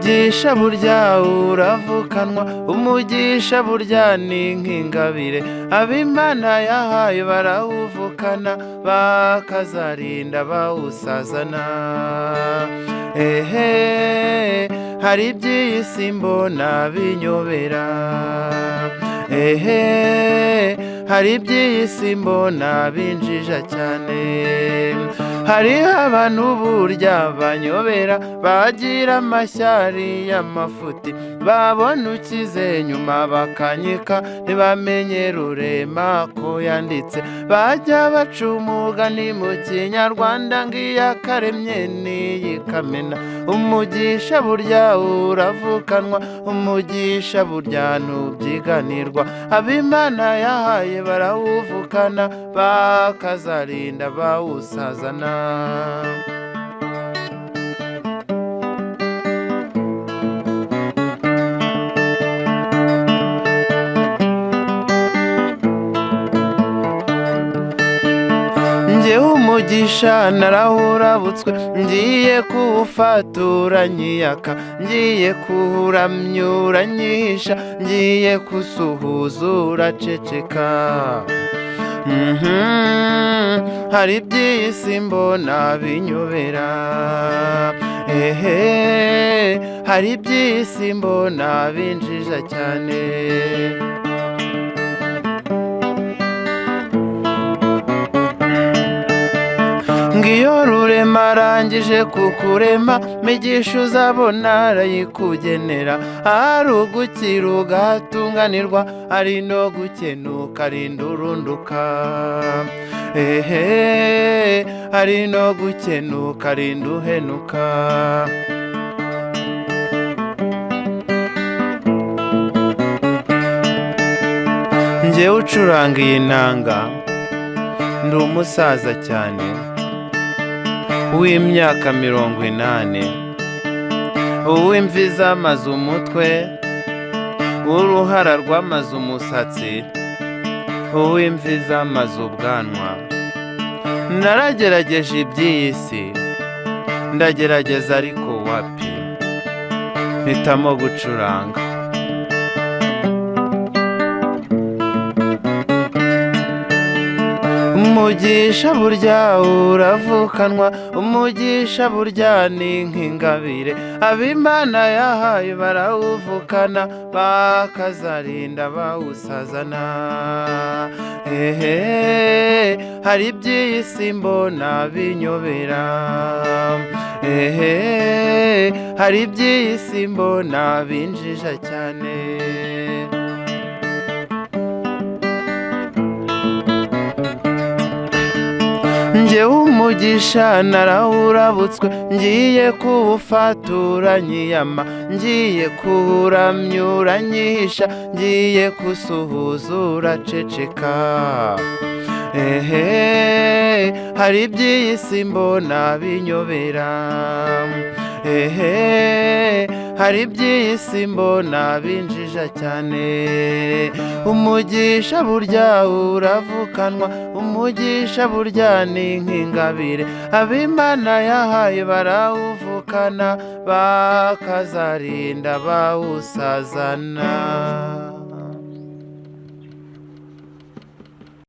umugisha burya uravukanwa, umugisha burya ni nk'ingabire ab'Imana yahaye barawuvukana bakazarinda bawusazana. Hari iby'isi mbona binyobera, hari iby'isi mbona binjija cyane. Hariho abantu burya banyobera, bagira amashyari y'amafuti, babona ukize nyuma bakanyika, ntibamenye rurema ko yanditse. Bajya baca umugani mu Kinyarwanda ngo iyakaremye n'iyikamena. Umugisha burya uravukanwa, umugisha burya ntubyiganirwa ab'Imana yahaye barawuvukana bakazarinda bawusazana. Njyewe umugisha narawurabutswe, ngiye kuwufatura nyiyaka, ngiye kuwuramyura nyihisha, ngiye kusuhuza uraceceka. Hari iby'isi mbona binyobera, hari iby'isi mbona binjija cyane. Ngiyo rurema arangije kukurema, migisha uzabona arayikugenera. Ari ugukira ugatunganirwa, ari no gukenuka arinda urunduka. Ari no gukenuka arinda uhenuka. Njyewe ucuranga iyi nanga ndi umusaza cyane w'imyaka 80, uw'imvi zamaze umutwe, uruhara rwamaze umusatsi, uw'imvi zamaze ubwanwa. Naragerageje iby'iyi si, ndagerageza ariko wapi, mpitamo gucuranga. Umugisha burya uravukanwa, umugisha burya ni nk'ingabire ab'Imana yahaye barawuvukana bakazarinda bawusazana. Hari iby'isi mbona binyobera, hari iby'isi mbona binjija cyane. Njyewe umugisha narawurabutswe, ngiye kuwufatura nyiyama, ngiye kuwuramyura nyihisha, ngiye kusuhuza uraceceka. Hari iby'isi mbona binyobera, hari iby'isi mbona binjija cyane. Umugisha burya uravukanwa, umugisha burya ni nk'ingabire ab'Imana yahaye barawuvukana bakazarinda bawusazana.